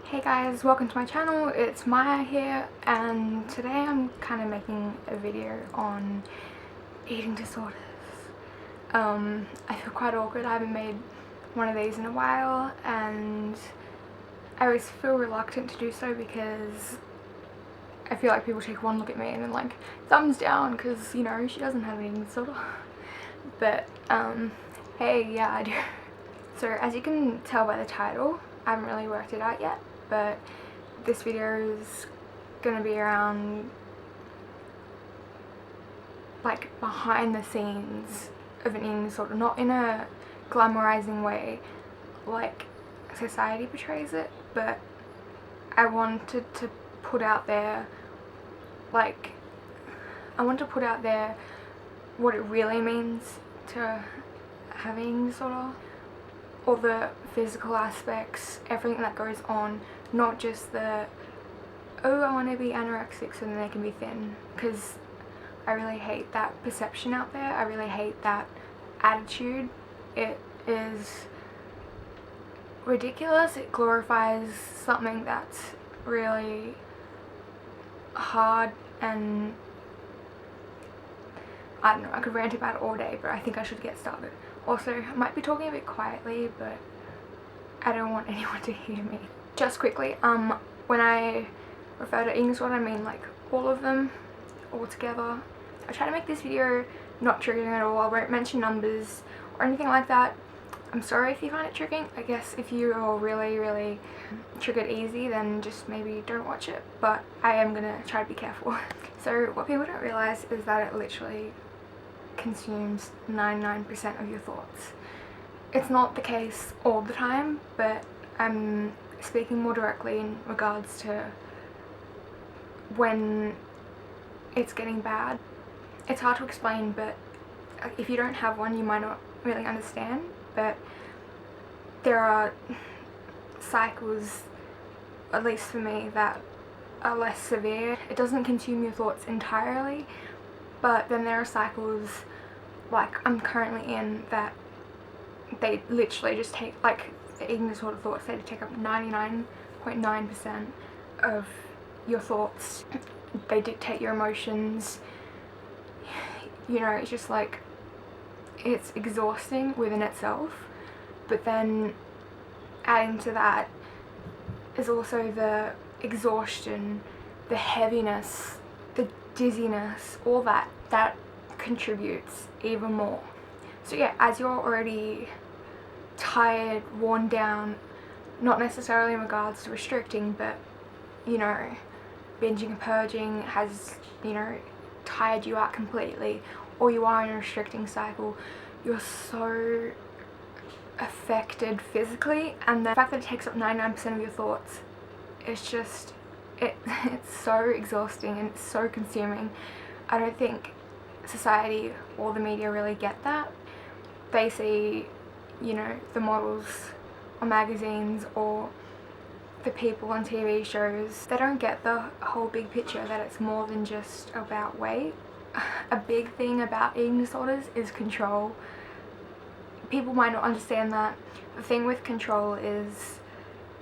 Hey guys, welcome to my channel. It's Maya here, and today I'm kind of making a video on eating disorders. I feel quite awkward. I haven't made one of these in a while, and I always feel reluctant to do so because I feel like people take one look at me and then like thumbs down because, you know, she doesn't have an eating disorder. But hey, yeah, I do. So as you can tell by the title, I haven't really worked it out yet, but this video is gonna be around like behind the scenes of an eating disorder, not in a glamorizing way like society portrays it, but I wanted to put out there what it really means to have an eating disorder, all the physical aspects, everything that goes on, not just the, oh, I want to be anorexic so then they can be thin, because I really hate that perception out there. I really hate that attitude. It is ridiculous. It glorifies something that's really hard, and I don't know, I could rant about it all day, but I think I should get started. Also, I might be talking a bit quietly, but I don't want anyone to hear me. Just quickly, when I refer to eating disorder, I mean like all of them, all together. I try to make this video not triggering at all. I won't mention numbers or anything like that. I'm sorry if you find it triggering. I guess if you're really triggered easy, then just maybe don't watch it, but I am gonna try to be careful. So what people don't realize is that it literally consumes 99% of your thoughts. It's not the case all the time, but I'm speaking more directly in regards to when it's getting bad. It's hard to explain, but if you don't have one, you might not really understand, but there are cycles, at least for me, that are less severe. It doesn't consume your thoughts entirely, but then there are cycles like I'm currently in that they literally just take, like the eating disorder thoughts, they take up 99.9% of your thoughts. They dictate your emotions. You know, it's just like, it's exhausting within itself, but then adding to that is also the exhaustion, the heaviness, the dizziness, all that contributes even more. So yeah, as you're already tired, worn down, not necessarily in regards to restricting, but you know, binging and purging has, you know, tired you out completely, or you are in a restricting cycle, you're so affected physically, and the fact that it takes up 99% of your thoughts, it's just, it's so exhausting and it's so consuming. I don't think society or the media really get that. They see, you know, the models on magazines or the people on TV shows. They don't get the whole big picture, that it's more than just about weight. A big thing about eating disorders is control. People might not understand that. The thing with control is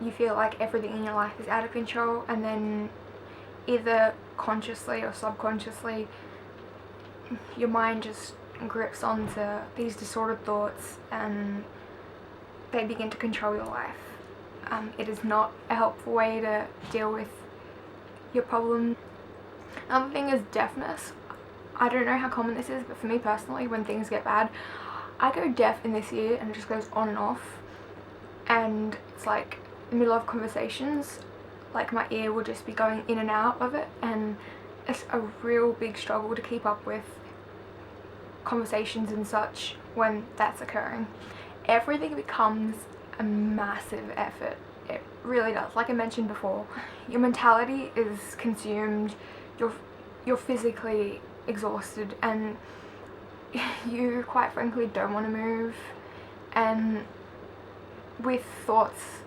you feel like everything in your life is out of control, and then either consciously or subconsciously your mind just grips onto these disordered thoughts and they begin to control your life. It is not a helpful way to deal with your problem. Another thing is deafness. I don't know how common this is, but for me personally, when things get bad, I go deaf in this ear and it just goes on and off, and it's like in the middle of conversations, like my ear will just be going in and out of it, and it's a real big struggle to keep up with conversations and such when that's occurring. Everything becomes a massive effort. It really does. Like I mentioned before, your mentality is consumed, you're physically exhausted, and you quite frankly don't want to move. And with thoughts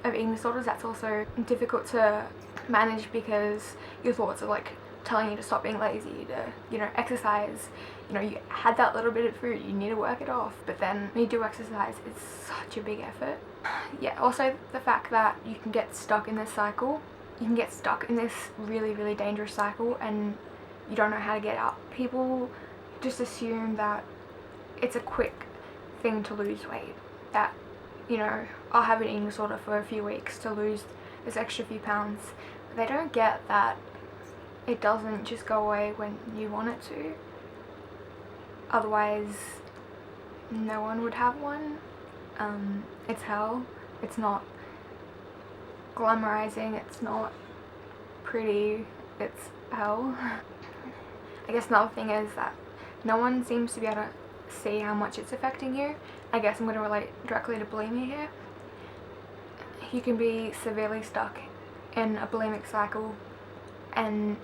of eating disorders, that's also difficult to manage because your thoughts are like telling you to stop being lazy, to, you know, exercise. You know, you had that little bit of food, you need to work it off. But then when you do exercise, it's such a big effort. Yeah, also the fact that you can get stuck in this cycle. You can get stuck in this really, really dangerous cycle and you don't know how to get out. People just assume that it's a quick thing to lose weight. That, you know, I'll have an eating disorder for a few weeks to lose this extra few pounds. They don't get that it doesn't just go away when you want it to. Otherwise, no one would have one. It's hell. It's not glamorizing, it's not pretty, it's hell. I guess another thing is that no one seems to be able to see how much it's affecting you. I guess I'm going to relate directly to bulimia here. You can be severely stuck in a bulimic cycle and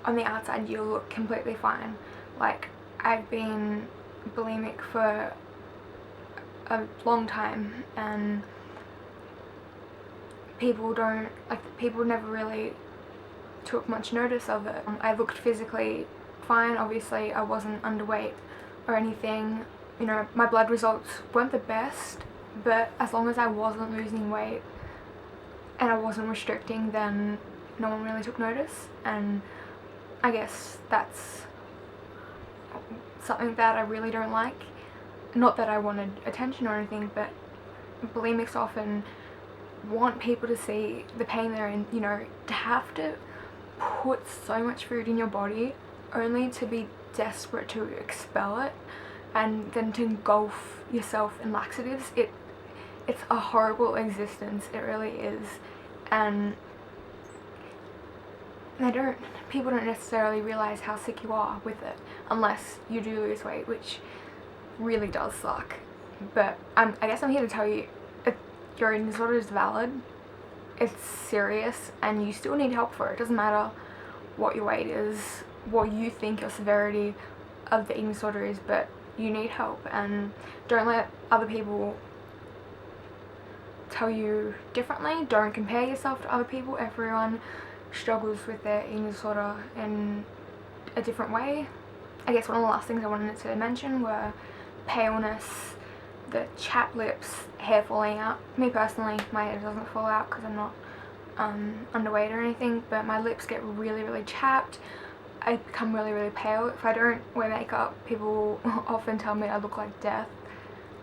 on the outside you look completely fine. Like, I've been bulimic for a long time and people never really took much notice of it. I looked physically fine, obviously I wasn't underweight or anything. You know, my blood results weren't the best, but as long as I wasn't losing weight and I wasn't restricting, then no one really took notice. And I guess that's something that I really don't like. Not that I wanted attention or anything, but bulimics often want people to see the pain they're in. You know, to have to put so much food in your body only to be desperate to expel it and then to engulf yourself in laxatives, it's a horrible existence. It really is. And people don't necessarily realize how sick you are with it unless you do lose weight, which really does suck. But I guess I'm here to tell you, if your eating disorder is valid, it's serious, and you still need help for it. It doesn't matter what your weight is, what you think your severity of the eating disorder is, but you need help. And don't let other people tell you differently. Don't compare yourself to other people. Everyone struggles with their eating disorder in a different way. I guess one of the last things I wanted to mention were paleness, the chapped lips, hair falling out. Me personally, my hair doesn't fall out because I'm not underweight or anything, but my lips get really, really chapped. I become really, really pale. If I don't wear makeup, people often tell me I look like death,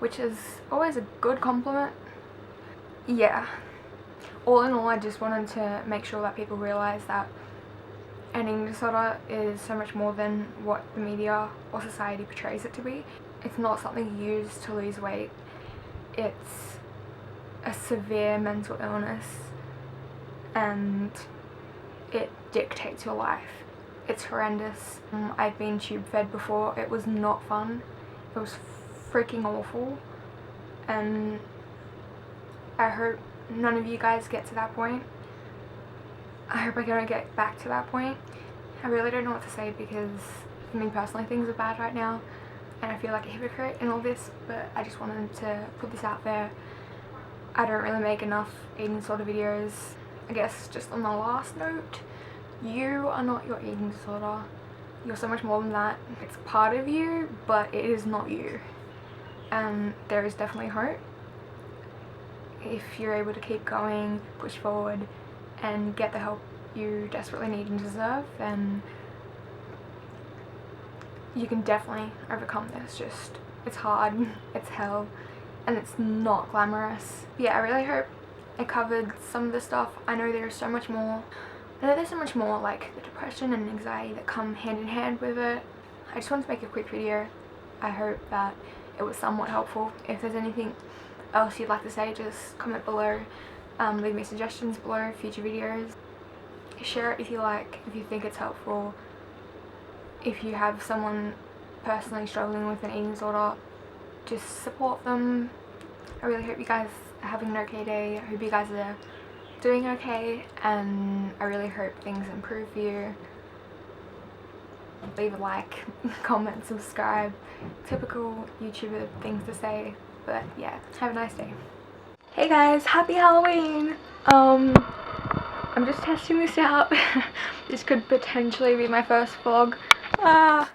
which is always a good compliment. Yeah. All in all, I just wanted to make sure that people realize that an eating disorder is so much more than what the media or society portrays it to be. It's not something you use to lose weight. It's a severe mental illness and it dictates your life. It's horrendous. I've been tube fed before. It was not fun. It was freaking awful. And I hope none of you guys get to that point. I hope I don't get back to that point. I really don't know what to say because for me personally things are bad right now and I feel like a hypocrite in all this, but I just wanted to put this out there. I don't really make enough eating disorder videos. I guess just on the last note, you are not your eating disorder. You're so much more than that. It's part of you, but it is not you. And there is definitely hope. If you're able to keep going, push forward, and get the help you desperately need and deserve, then you can definitely overcome this. Just, it's hard, it's hell, and it's not glamorous. Yeah, I really hope I covered some of the stuff. I know there's so much more. I know there's so much more, like the depression and anxiety that come hand in hand with it. I just wanted to make a quick video. I hope that it was somewhat helpful. If there's anything else you'd like to say, just comment below. Leave me suggestions below, future videos. Share it if you like, if you think it's helpful. If you have someone personally struggling with an eating disorder, just support them. I really hope you guys are having an okay day. I hope you guys are doing okay, and I really hope things improve for you. Leave a like, comment, subscribe. Typical YouTuber things to say, but yeah, have a nice day. Hey guys, happy Halloween! I'm just testing this out. This could potentially be my first vlog. Ah.